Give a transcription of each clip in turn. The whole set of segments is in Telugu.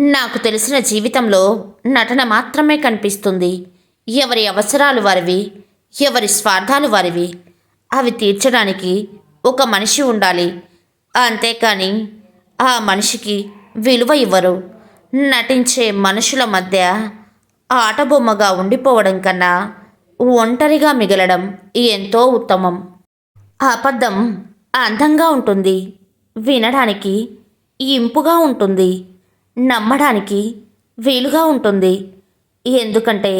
నాకు తెలిసిన జీవితంలో నటన మాత్రమే కనిపిస్తుంది. ఎవరి అవసరాలు వారివి, ఎవరి స్వార్థాలు వారివి. అవి తీర్చడానికి ఒక మనిషి ఉండాలి. అంతేకాని ఆ మనిషికి విలువ ఇవ్వరు. నటించే మనుషుల మధ్య ఆటబొమ్మగా ఉండిపోవడం కన్నా ఒంటరిగా మిగలడం ఎంతో ఉత్తమం. అబద్ధం అందంగా ఉంటుంది, వినడానికి ఇంపుగా ఉంటుంది, నమ్మడానికి వీలుగా ఉంటుంది. ఎందుకంటే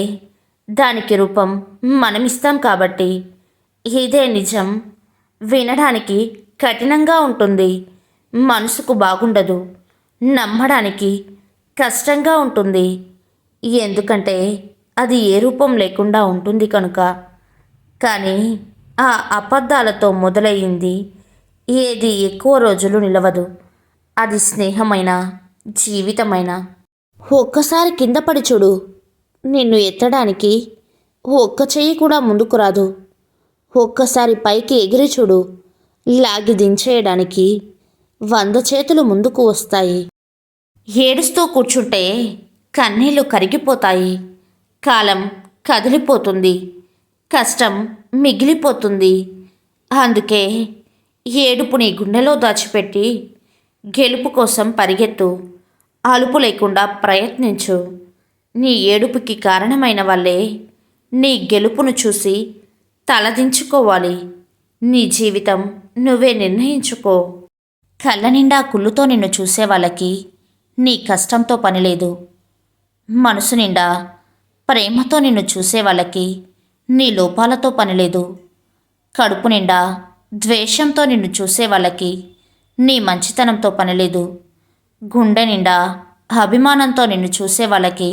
దానికి రూపం మనమిస్తాం కాబట్టి. ఇదే నిజం వినడానికి కఠినంగా ఉంటుంది, మనసుకు బాగుండదు. నమ్మడానికి కష్టంగా ఉంటుంది, ఎందుకంటే అది ఏ రూపం లేకుండా ఉంటుంది కనుక. కానీ ఆ అబద్ధాలతో మొదలయ్యింది ఏది ఎక్కువ రోజులు నిలవదు. అది స్నేహమైన, జీవితమైన. ఒక్కసారి కింద పడి చూడు, నిన్ను ఎత్తడానికి ఒక్క చెయ్యి కూడా ముందుకు రాదు. ఒక్కసారి పైకి ఎగిరి చూడు, లాగి దించేయడానికి 100 చేతులు ముందుకు వస్తాయి. ఏడుస్తూ కూర్చుంటే కన్నీళ్లు కరిగిపోతాయి. కాలం కదిలిపోతుంది, కష్టం మిగిలిపోతుంది. అందుకే ఏడుపు నీ గుండెలో దాచిపెట్టి గెలుపు కోసం పరిగెత్తు. అలుపు లేకుండా ప్రయత్నించు. నీ ఏడుపుకి కారణమైన వాళ్ళే నీ గెలుపును చూసి తలదించుకోవాలి. నీ జీవితం నువ్వే నిర్ణయించుకో. కళ్ళ నిండా కుళ్ళుతో నిన్ను చూసే వాళ్ళకి నీ కష్టంతో పనిలేదు. మనసు నిండా ప్రేమతో నిన్ను చూసే వాళ్ళకి నీ లోపాలతో పనిలేదు. కడుపు నిండా ద్వేషంతో నిన్ను చూసే వాళ్ళకి నీ మంచితనంతో పనిలేదు. గుండె నిండా అభిమానంతో నిన్ను చూసే వాళ్ళకి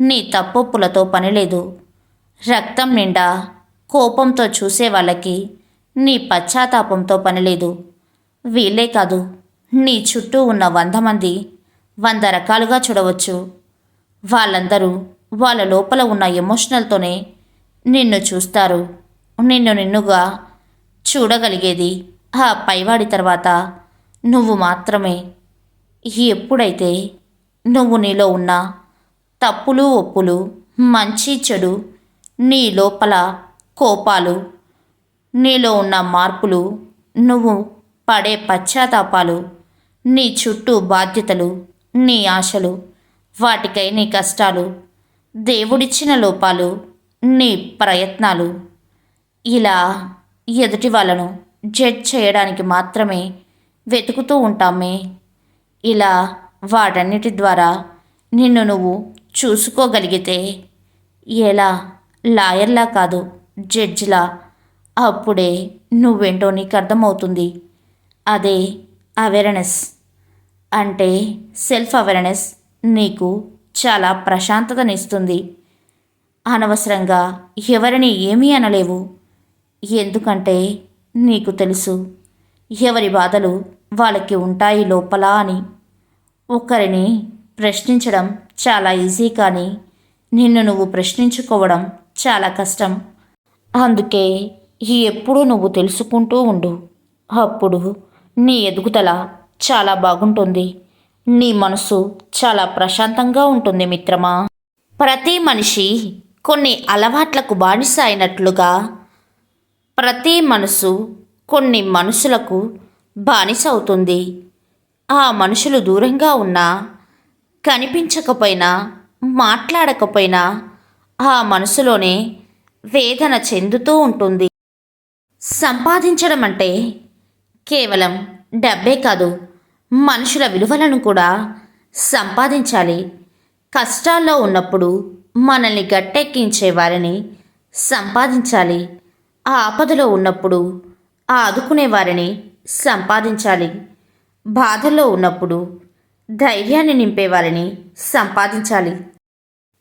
నీ తప్పొప్పులతో పనిలేదు. రక్తం నిండా కోపంతో చూసే వాళ్ళకి నీ పశ్చాత్తాపంతో పనిలేదు. వీళ్ళే కాదు, నీ చుట్టూ ఉన్న 100 మంది 100 రకాలుగా చూడవచ్చు. వాళ్ళందరూ వాళ్ళ లోపల ఉన్న ఎమోషనల్తోనే నిన్ను చూస్తారు. నిన్నుగా చూడగలిగేది ఆ పైవాడి తర్వాత నువ్వు మాత్రమే. ఎప్పుడైతే నువ్వు నీలో ఉన్న తప్పులు ఒప్పులు, మంచి చెడు, నీ లోపల కోపాలు, నీలో ఉన్న మార్పులు, నువ్వు పడే పశ్చాత్తాపాలు, నీ చుట్టూ బాధ్యతలు, నీ ఆశలు, వాటికై నీ కష్టాలు, దేవుడిచ్చిన లోపాలు, నీ ప్రయత్నాలు, ఇలా ఎదుటి వాళ్ళను జడ్జ్ చేయడానికి మాత్రమే వెతుకుతూ ఉంటామే. ఇలా వాటన్నిటి ద్వారా నిన్ను నువ్వు చూసుకోగలిగితే, ఎలా లాయర్లా కాదు, జడ్జిలా, అప్పుడే నువ్వేంటో నీకు అర్థమవుతుంది. అదే అవేర్నెస్ అంటే. సెల్ఫ్ అవేర్నెస్ నీకు చాలా ప్రశాంతతనిస్తుంది. అనవసరంగా ఎవరిని ఏమీ అనలేవు. ఎందుకంటే నీకు తెలుసు ఎవరి బాధలు వాళ్ళకి ఉంటాయి లోపల అని. ఒకరిని ప్రశ్నించడం చాలా ఈజీ, కానీ నిన్ను నువ్వు ప్రశ్నించుకోవడం చాలా కష్టం. అందుకే ఎప్పుడూ నువ్వు తెలుసుకుంటూ ఉండు. అప్పుడు నీ ఎదుగుదల చాలా బాగుంటుంది. నీ మనసు చాలా ప్రశాంతంగా ఉంటుంది మిత్రమా. ప్రతి మనిషి కొన్ని అలవాట్లకు బానిస అయినట్లుగా ప్రతి మనసు కొన్ని మనుషులకు బానిస అవుతుంది. ఆ మనుషులు దూరంగా ఉన్నా, కనిపించకపోయినా, మాట్లాడకపోయినా ఆ మనసులోనే వేదన చెందుతూ ఉంటుంది. సంపాదించడం అంటే కేవలం డబ్బే కాదు, మనుషుల విలువలను కూడా సంపాదించాలి. కష్టాల్లో ఉన్నప్పుడు మనల్ని గట్టెక్కించే వారిని సంపాదించాలి. ఆపదలో ఉన్నప్పుడు ఆదుకునే వారిని సంపాదించాలి. బాధల్లో ఉన్నప్పుడు ధైర్యాన్ని నింపేవారిని సంపాదించాలి.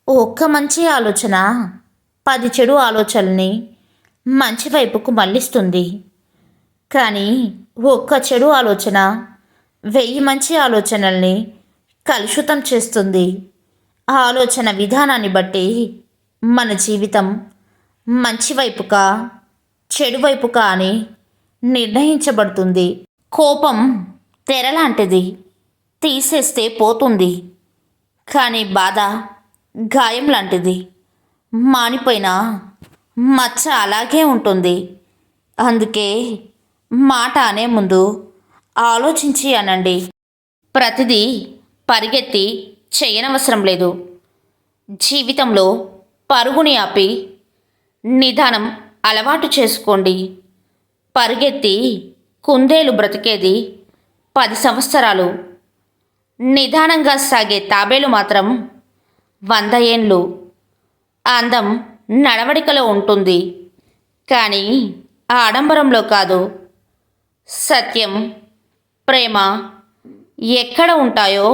ఒక్క మంచి ఆలోచన 10 చెడు ఆలోచనల్ని మంచి వైపుకు మళ్ళిస్తుంది. కానీ ఒక్క చెడు ఆలోచన 1000 మంచి ఆలోచనల్ని కలుషితం చేస్తుంది. ఆలోచన విధానాన్ని బట్టి మన జీవితం మంచి వైపుకా చెడు వైపుకా అని నిర్ణయించబడుతుంది. కోపం తెరలాంటిది, తీసేస్తే పోతుంది, కానీ బాధ గాయం లాంటిది. మానిపోయిన మచ్చ అలాగే ఉంటుంది. అందుకే మాట అనే ముందు ఆలోచించి అనండి. ప్రతిదీ పరిగెత్తి చేయనవసరం లేదు. జీవితంలో పరుగుని ఆపి నిదానం అలవాటు చేసుకోండి. పరిగెత్తి కుందేలు బ్రతికేది 10 సంవత్సరాలు. నిదానంగా సాగే తాబేలు మాత్రం 100 ఏండ్లు. అందం నడవడికలో ఉంటుంది, కానీ ఆడంబరంలో కాదు. సత్యం, ప్రేమ ఎక్కడ ఉంటాయో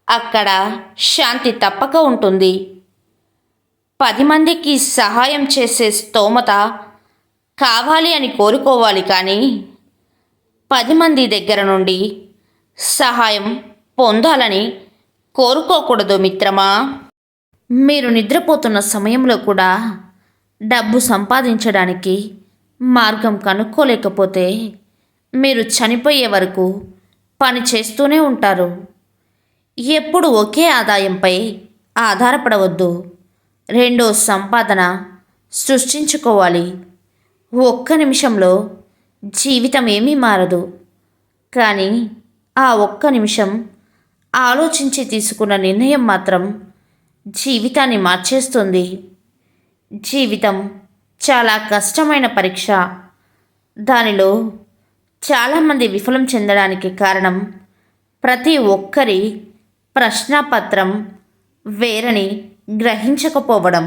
అక్కడ శాంతి తప్పక ఉంటుంది. 10 మందికి సహాయం చేసే స్తోమత కావాలి అని కోరుకోవాలి, కానీ 10 మంది దగ్గర నుండి సహాయం పొందాలని కోరుకోకూడదు మిత్రమా. మీరు నిద్రపోతున్న సమయంలో కూడా డబ్బు సంపాదించడానికి మార్గం కనుక్కోలేకపోతే మీరు చనిపోయే వరకు పని చేస్తూనే ఉంటారు. ఎప్పుడు ఒకే ఆదాయంపై ఆధారపడవద్దు. రెండో సంపాదన సృష్టించుకోవాలి. ఒక్క నిమిషంలో జీవితం ఏమీ మారదు, కానీ ఆ ఒక్క నిమిషం ఆలోచించి తీసుకున్న నిర్ణయం మాత్రం జీవితాన్ని మార్చేస్తుంది. జీవితం చాలా కష్టమైన పరీక్ష. దానిలో చాలామంది విఫలం చెందడానికి కారణం ప్రతి ఒక్కరి ప్రశ్నాపత్రం వేరని గ్రహించకపోవడం.